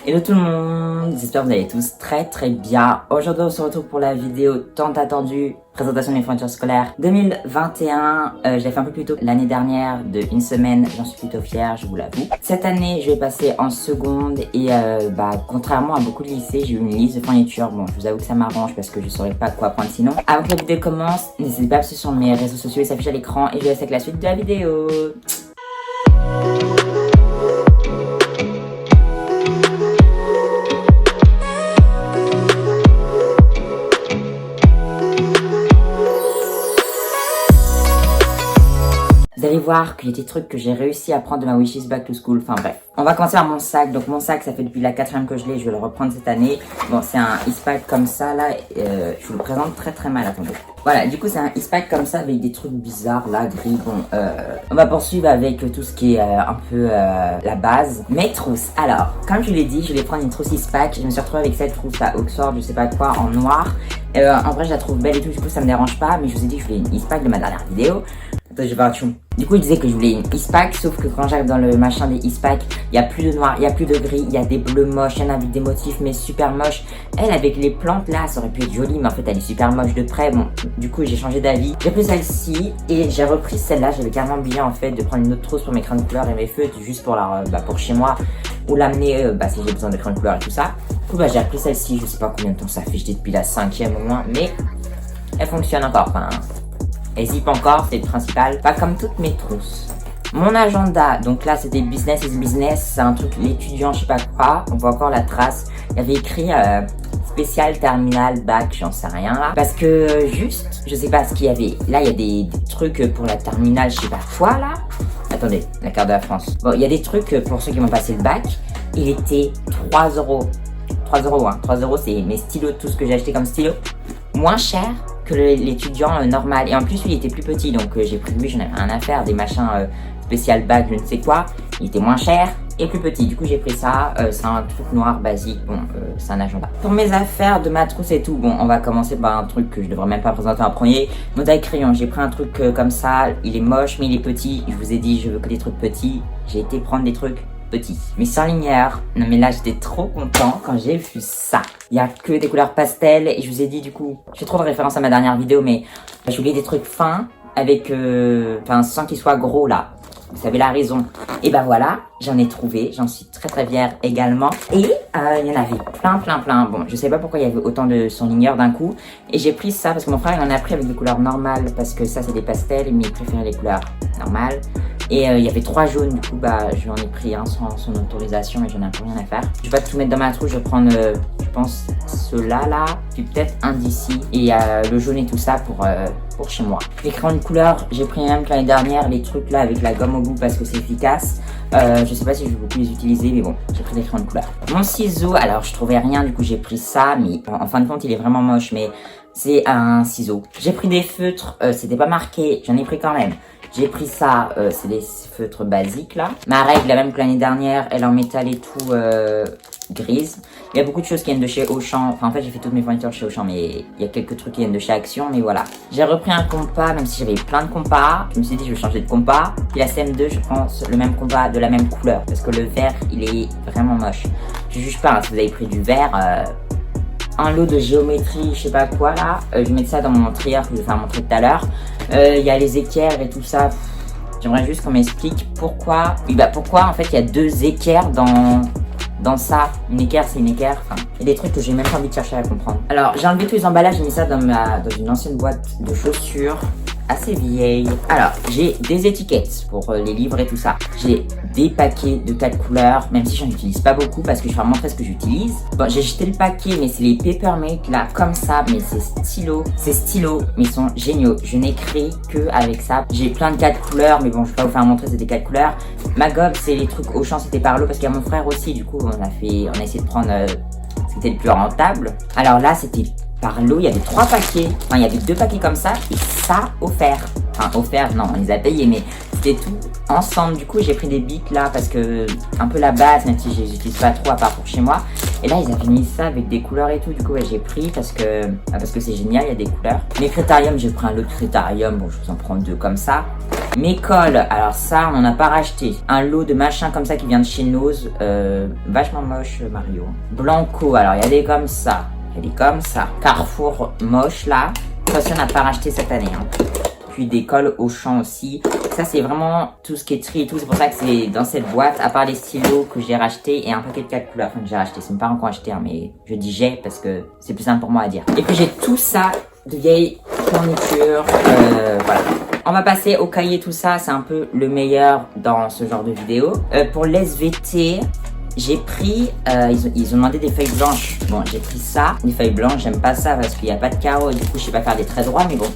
Hello tout le monde, j'espère que vous allez tous très bien. Aujourd'hui on se retrouve pour la vidéo tant attendue, présentation des fournitures scolaires 2021. Je l'ai fait un peu plus tôt l'année dernière de une semaine, j'en suis plutôt fière, je vous l'avoue. Cette année je vais passer en seconde et contrairement à beaucoup de lycées, j'ai eu une liste de fournitures. Bon, je vous avoue que ça m'arrange parce que je saurais pas quoi prendre sinon. Avant que la vidéo commence, n'hésitez pas à me suivre sur mes réseaux sociaux, ils s'affichent à l'écran et je vous laisse avec la suite de la vidéo. Vous allez voir qu'il y a des trucs que j'ai réussi à prendre de ma wishlist back to school, enfin bref. On va commencer par mon sac, donc mon sac ça fait depuis la 4e que je l'ai, je vais le reprendre cette année. Bon c'est un Eastpak comme ça là, je vous le présente très mal, attendez. Voilà, du coup c'est un Eastpak comme ça avec des trucs bizarres là, gris, bon on va poursuivre avec tout ce qui est un peu la base. Mes trousses, alors comme je l'ai dit, je vais prendre une trousse Eastpak, je me suis retrouvée avec cette trousse à Oxford, je sais pas quoi, en noir. En vrai je la trouve belle et tout, du coup ça me dérange pas, mais je vous ai dit que je voulais une Eastpak de ma dernière vidéo. Attends, je vais voir du coup, il disait que je voulais une Eastpak, sauf que quand j'arrive dans le machin des Eastpak, il y a plus de noir, il y a plus de gris, il y a des bleus moches, il y en a avec des motifs mais super moches. Elle avec les plantes là, ça aurait pu être joli, mais en fait elle est super moche de près. Bon, du coup j'ai changé d'avis. J'ai pris celle-ci et j'ai repris celle-là. J'avais carrément oublié en fait de prendre une autre trousse pour mes crayons de couleur et mes feutres, juste pour pour chez moi ou l'amener si j'ai besoin de crayons de couleur et tout ça. Du coup j'ai repris celle-ci. Je sais pas combien de temps ça fait, j'étais depuis la 5e au moins, mais elle fonctionne encore. Enfin, elle zip encore, c'est le principal. Pas comme toutes mes trousses. Mon agenda, donc là c'était business is business, c'est un truc l'étudiant je sais pas quoi, on voit encore la trace. Il y avait écrit spécial terminal bac, j'en sais rien là. Parce que juste, je sais pas ce qu'il y avait. Là il y a des trucs pour la terminale je sais pas quoi là. Attendez, la carte de la France. Bon, il y a des trucs pour ceux qui vont passer le bac. Il était 3 euros. 3 euros hein, 3 euros c'est mes stylos, tout ce que j'ai acheté comme stylo. Moins cher que l'étudiant normal. Et en plus, lui, il était plus petit. Donc, j'ai pris lui, j'en avais rien à faire. Des machins spécial bac, je ne sais quoi. Il était moins cher et plus petit. Du coup, j'ai pris ça. C'est un truc noir basique. Bon, c'est un agenda. Pour mes affaires de ma trousse et tout, bon, on va commencer par un truc que je devrais même pas présenter en premier. Mon taille-crayon. J'ai pris un truc comme ça. Il est moche, mais il est petit. Je vous ai dit, je veux que des trucs petits. J'ai été prendre des trucs petit, mais sans lumière. Non mais là j'étais trop content quand j'ai vu ça. Il y a que des couleurs pastel et je vous ai dit du coup, je fais trop de référence à ma dernière vidéo, mais je voulais des trucs fins avec, sans qu'ils soient gros là. Vous savez la raison. Et voilà, j'en ai trouvé, j'en suis très fière également. Et il y en avait plein. Bon, je sais pas pourquoi il y avait autant de surligneurs d'un coup. Et j'ai pris ça parce que mon frère il en a pris avec des couleurs normales parce que ça c'est des pastels, mais il préférait les couleurs normales. Et il y avait 3 jaunes, du coup je l'en ai pris un sans son autorisation et j'en ai un peu rien à faire. Je vais pas tout mettre dans ma trousse, je vais prendre je pense ceux-là là, puis peut-être un d'ici et le jaune et tout ça pour chez moi. Les crayons de couleur, j'ai pris même que l'année dernière, les trucs là avec la gomme au bout parce que c'est efficace. Je sais pas si je vais beaucoup les utiliser, mais bon, j'ai pris des crayons de couleur. Mon ciseau, alors je trouvais rien, du coup j'ai pris ça, mais en fin de compte il est vraiment moche, mais c'est un ciseau. J'ai pris des feutres, c'était pas marqué, j'en ai pris quand même. J'ai pris ça, c'est des feutres basiques là. Ma règle, la même que l'année dernière, elle est en métal et tout grise. Il y a beaucoup de choses qui viennent de chez Auchan. Enfin, en fait, j'ai fait toutes mes fournitures chez Auchan, mais il y a quelques trucs qui viennent de chez Action, mais voilà. J'ai repris un compas, même si j'avais plein de compas. Je me suis dit, je vais changer de compas. Puis la CM2, je pense le même compas de la même couleur, parce que le vert, il est vraiment moche. Je juge pas, hein, si vous avez pris du vert. Un lot de géométrie, je sais pas quoi là. Je vais mettre ça dans mon trieur que je vais faire montrer tout à l'heure. Il y a les équerres et tout ça. J'aimerais juste qu'on m'explique pourquoi. Oui, pourquoi en fait il y a 2 équerres dans ça. Une équerre, c'est une équerre. Enfin, il y a des trucs que j'ai même pas envie de chercher à comprendre. Alors, j'ai enlevé tous les emballages, j'ai mis ça dans une ancienne boîte de chaussures. Assez vieille. Alors, j'ai des étiquettes pour les livres et tout ça. J'ai des paquets de 4 couleurs, même si j'en utilise pas beaucoup parce que je vais vous montrer ce que j'utilise. Bon, j'ai jeté le paquet, mais c'est les Papermate là, comme ça, mais c'est stylo. Ces stylos, mais ils sont géniaux. Je n'écris que avec ça. J'ai plein de 4 couleurs, mais bon, je vais pas vous faire montrer, c'est des 4 couleurs. Ma gomme, c'est les trucs Auchan, c'était par l'eau parce qu'il y a mon frère aussi. Du coup, on a essayé de prendre ce qui était le plus rentable. Alors là, c'était par lot, il y avait 3 paquets, enfin il y avait 2 paquets comme ça et ça offert. Enfin offert, non, on les a payés, mais c'était tout ensemble. Du coup, j'ai pris des bics là parce que un peu la base, même si je les utilise pas trop à part pour chez moi. Et là, ils avaient mis ça avec des couleurs et tout. Du coup, j'ai pris parce que c'est génial, il y a des couleurs. Les critériums, j'ai pris un lot de critérium. Bon, je vous en prends 2 comme ça. Mes cols, alors ça, on n'en a pas racheté. Un lot de machin comme ça qui vient de chez Nose. Vachement moche, Mario. Blanco, alors il y a des comme ça. Il y a des comme ça. Carrefour moche, là. Ça, on n'a pas racheté cette année. Hein. Puis des cols Auchan aussi. Ça, c'est vraiment tout ce qui est tri et tout. C'est pour ça que c'est dans cette boîte, à part les stylos que j'ai racheté et un paquet de 4 couleurs. Enfin, que j'ai racheté. C'est mes parents qui ont acheté, hein, mais je dis j'ai parce que c'est plus simple pour moi à dire. Et puis, j'ai tout ça de vieilles fournitures. Voilà. On va passer au cahier, tout ça. C'est un peu le meilleur dans ce genre de vidéo. Pour l'SVT, j'ai pris, ils ont demandé des feuilles blanches. Bon, j'ai pris ça. Des feuilles blanches, j'aime pas ça parce qu'il n'y a pas de carreaux. Du coup, je sais pas faire des traits droits, mais bon.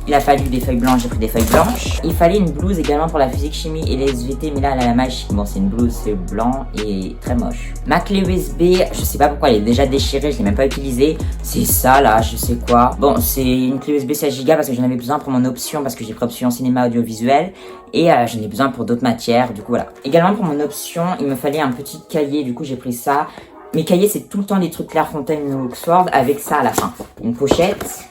Il a fallu des feuilles blanches, j'ai pris des feuilles blanches. Il fallait une blouse également pour la physique chimie et les SVT, mais là, elle a la magie. Bon, c'est une blouse, c'est blanc et très moche. Ma clé USB, je sais pas pourquoi elle est déjà déchirée, je l'ai même pas utilisée. C'est ça, là, je sais quoi. Bon, c'est une clé USB 16 Go parce que j'en avais besoin pour mon option, parce que j'ai pris option cinéma audiovisuel. Et j'en ai besoin pour d'autres matières, du coup, voilà. Également, pour mon option, il me fallait un petit cahier, du coup, j'ai pris ça. Mes cahiers, c'est tout le temps des trucs Clairefontaine ou Oxford avec ça à la fin. Une pochette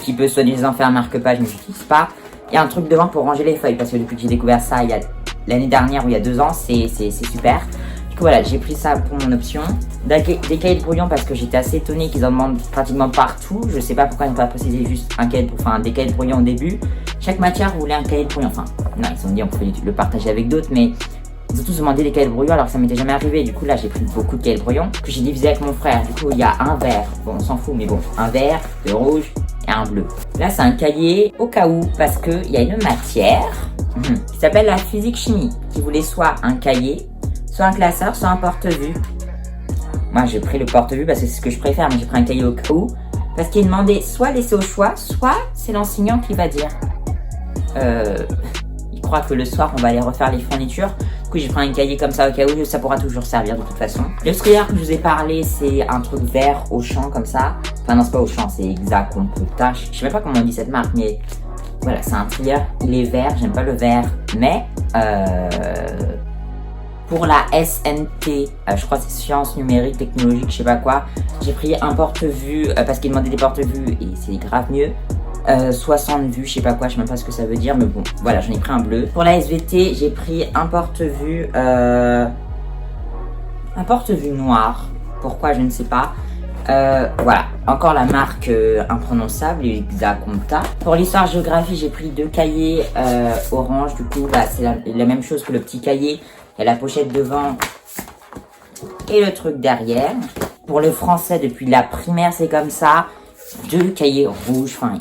qui peut soi-disant faire un marque-page, mais je n'utilise pas. Il y a un truc devant pour ranger les feuilles, parce que depuis que j'ai découvert ça il y a l'année dernière ou il y a 2 ans, c'est super. Du coup voilà, j'ai pris ça pour mon option. Des cahiers de brouillon parce que j'étais assez étonnée qu'ils en demandent pratiquement partout. Je sais pas pourquoi ils n'ont pas précisé juste des cahiers de brouillon au début. Chaque matière voulait un cahier de brouillon. Enfin, non, ils ont dit on pouvait le partager avec d'autres, mais ils ont tous demandé des cahiers de brouillon alors que ça m'était jamais arrivé. Du coup là j'ai pris beaucoup de cahiers de brouillon que j'ai divisé avec mon frère. Du coup il y a un vert, bon on s'en fout mais bon, un vert, de rouge et un bleu. Là c'est un cahier au cas où parce que il y a une matière qui s'appelle la physique chimie qui voulait soit un cahier, soit un classeur, soit un porte-vue. Moi j'ai pris le porte-vue parce que c'est ce que je préfère, mais j'ai pris un cahier au cas où parce qu'il demandait soit laisser au choix, soit c'est l'enseignant qui va dire. Il croit que le soir on va aller refaire les fournitures. Du coup j'ai pris un cahier comme ça au cas où, ça pourra toujours servir de toute façon. Le strieur que je vous ai parlé, c'est un truc vert au champ comme ça. Enfin non, c'est pas au champ, c'est exact, on peut tâche. Je sais même pas comment on dit cette marque, mais voilà, c'est un trieur. Il est vert, j'aime pas le vert, mais pour la SNT, je crois que c'est sciences numériques, technologiques, je sais pas quoi, j'ai pris un porte-vue parce qu'il demandait des porte-vues et c'est grave mieux. 60 vues, je sais pas quoi, je sais même pas ce que ça veut dire, mais bon, voilà, j'en ai pris un bleu. Pour la SVT, j'ai pris un porte-vue noir. Pourquoi, je ne sais pas. Voilà, encore la marque imprononçable, Exacomta. Pour l'histoire-géographie, j'ai pris 2 cahiers orange, du coup, bah, c'est la même chose que le petit cahier. Il y a la pochette devant et le truc derrière. Pour le français, depuis la primaire, c'est comme ça. 2 cahiers rouges, enfin,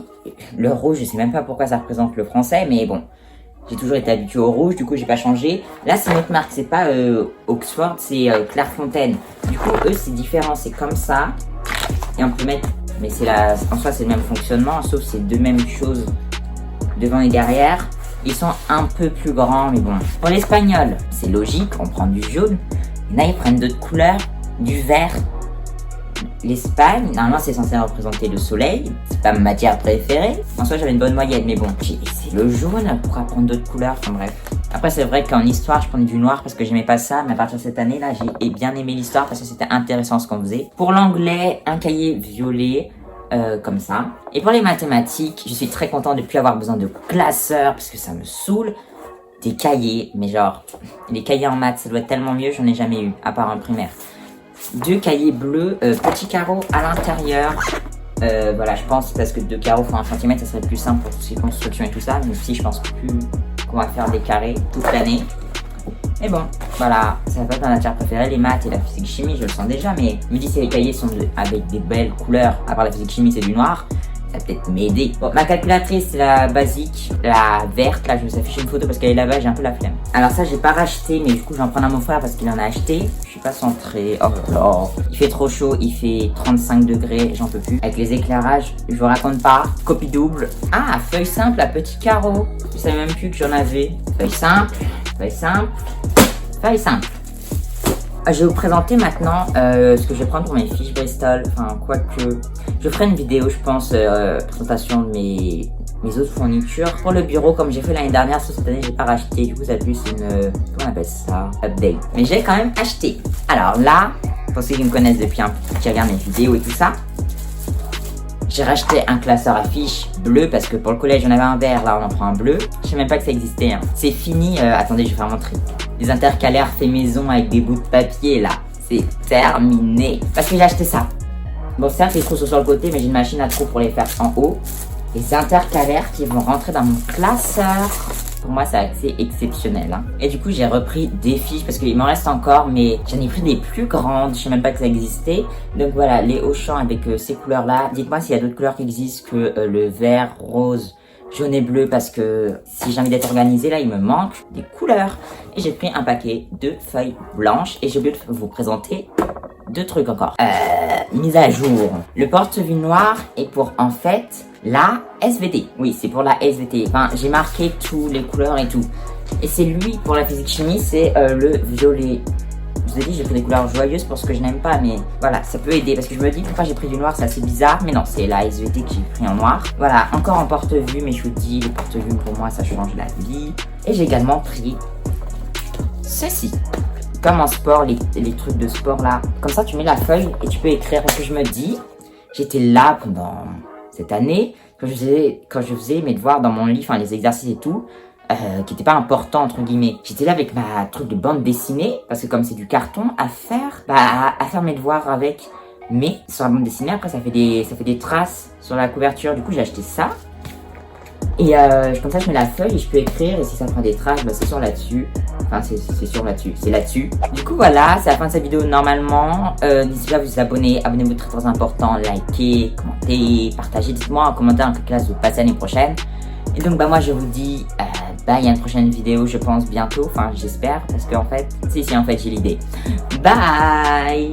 le rouge, je sais même pas pourquoi ça représente le français, mais bon, j'ai toujours été habituée au rouge, du coup j'ai pas changé. Là c'est une autre marque, c'est pas Oxford, c'est Clairefontaine. Du coup eux c'est différent, c'est comme ça, et on peut mettre, mais en soi c'est le même fonctionnement, sauf c'est 2 mêmes choses devant et derrière. Ils sont un peu plus grands, mais bon. Pour l'espagnol, c'est logique, on prend du jaune, et là ils prennent d'autres couleurs, du vert. L'Espagne, normalement c'est censé représenter le soleil, c'est pas ma matière préférée. En soi j'avais une bonne moyenne, mais bon, j'ai essayé le jaune pour apprendre d'autres couleurs, enfin bref. Après c'est vrai qu'en histoire je prenais du noir parce que j'aimais pas ça, mais à partir de cette année là j'ai bien aimé l'histoire parce que c'était intéressant ce qu'on faisait. Pour l'anglais, un cahier violet, comme ça. Et pour les mathématiques, je suis très content de ne plus avoir besoin de classeur parce que ça me saoule. Des cahiers, mais genre, les cahiers en maths ça doit être tellement mieux, j'en ai jamais eu, à part en primaire. 2 cahiers bleus, petits carreaux à l'intérieur. Voilà, je pense parce que 2 carreaux font 1 cm, ça serait plus simple pour tout ce qui est construction et tout ça. Mais aussi, je pense plus qu'on va faire des carrés toute l'année. Mais bon, voilà, ça va pas être ma matière préférée, les maths et la physique chimie, je le sens déjà. Mais je me dis si les cahiers sont avec des belles couleurs, à part la physique chimie, c'est du noir. Ça va peut-être m'aider. Bon, ma calculatrice, c'est la basique, la verte. Là, je vous affiche une photo parce qu'elle est là-bas, j'ai un peu la flemme. Alors ça, j'ai pas racheté, mais du coup, j'en prends à mon frère parce qu'il en a acheté. Je suis pas centrée. Oh là là. Il fait trop chaud, il fait 35 degrés, j'en peux plus. Avec les éclairages, je vous raconte pas. Copie double. Ah, feuille simple à petits carreaux. Je savais même plus que j'en avais. Feuille simple, feuille simple, feuille simple. Je vais vous présenter maintenant ce que je vais prendre pour mes fiches Bristol. Enfin, quoique, je ferai une vidéo, je pense, présentation de mes autres fournitures. Pour le bureau, comme j'ai fait l'année dernière, sauf cette année, j'ai pas racheté. Du coup, ça a plus une, comment on appelle ça? Update. Mais j'ai quand même acheté. Alors là, pour ceux qui me connaissent depuis un peu, qui regardent mes vidéos et tout ça, J'ai racheté un classeur à fiches bleu parce que pour le collège on avait un vert, là on en prend un bleu. Je sais même pas que ça existait. Hein. C'est fini. Attendez, je vais faire montrer. Les intercalaires fait maison avec des bouts de papier là. C'est terminé. Parce que j'ai acheté ça. Bon, certes, les trous sont sur le côté, mais j'ai une machine à trous pour les faire en haut. Les intercalaires qui vont rentrer dans mon classeur. Pour moi, c'est assez exceptionnel. Hein. Et du coup, j'ai repris des fiches parce qu'il m'en reste encore, mais j'en ai pris des plus grandes. Je sais même pas que ça existait. Donc voilà, les Auchan avec ces couleurs-là. Dites-moi s'il y a d'autres couleurs qui existent que le vert, rose, jaune et bleu, parce que si j'ai envie d'être organisé, là, il me manque des couleurs. Et j'ai pris un paquet de feuilles blanches et j'ai oublié de vous présenter deux trucs encore. Mise à jour. Le porte-vue noir est pour, en fait, la SVT. Oui, c'est pour la SVT. Enfin, j'ai marqué toutes les couleurs et tout. Et c'est lui, pour la physique-chimie, c'est le violet. Je vous ai dit, j'ai pris des couleurs joyeuses pour ce que je n'aime pas, mais voilà, ça peut aider. Parce que je me dis, pourquoi j'ai pris du noir, c'est assez bizarre. Mais non, c'est la SVT que j'ai pris en noir. Voilà, encore en porte-vue, mais je vous dis, le porte-vue, pour moi, ça change la vie. Et j'ai également pris ceci. Comme en sport, les trucs de sport là. Comme ça, tu mets la feuille et tu peux écrire. Parce que je me dis, j'étais là pendant cette année, quand je faisais mes devoirs dans mon lit, enfin les exercices et tout, qui n'étaient pas importants entre guillemets. J'étais là avec ma truc de bande dessinée, parce que comme c'est du carton, à faire mes devoirs avec. Mais sur la bande dessinée, après ça fait des traces sur la couverture. Du coup, j'ai acheté ça. Et comme ça, je mets la feuille et je peux écrire. Et si ça prend des traces, bah, c'est sur là-dessus. Enfin, c'est sur là-dessus. C'est là-dessus. Du coup, voilà, c'est la fin de cette vidéo normalement. N'hésitez pas à vous abonner. Abonnez-vous, très très important. Likez, commentez, partagez. Dites-moi en commentaire en quelle classe vous passez l'année prochaine. Et donc, bah, moi, je vous dis, bye à une prochaine vidéo, je pense bientôt. Enfin, j'espère. Parce qu'en fait, si, en fait, j'ai l'idée. Bye!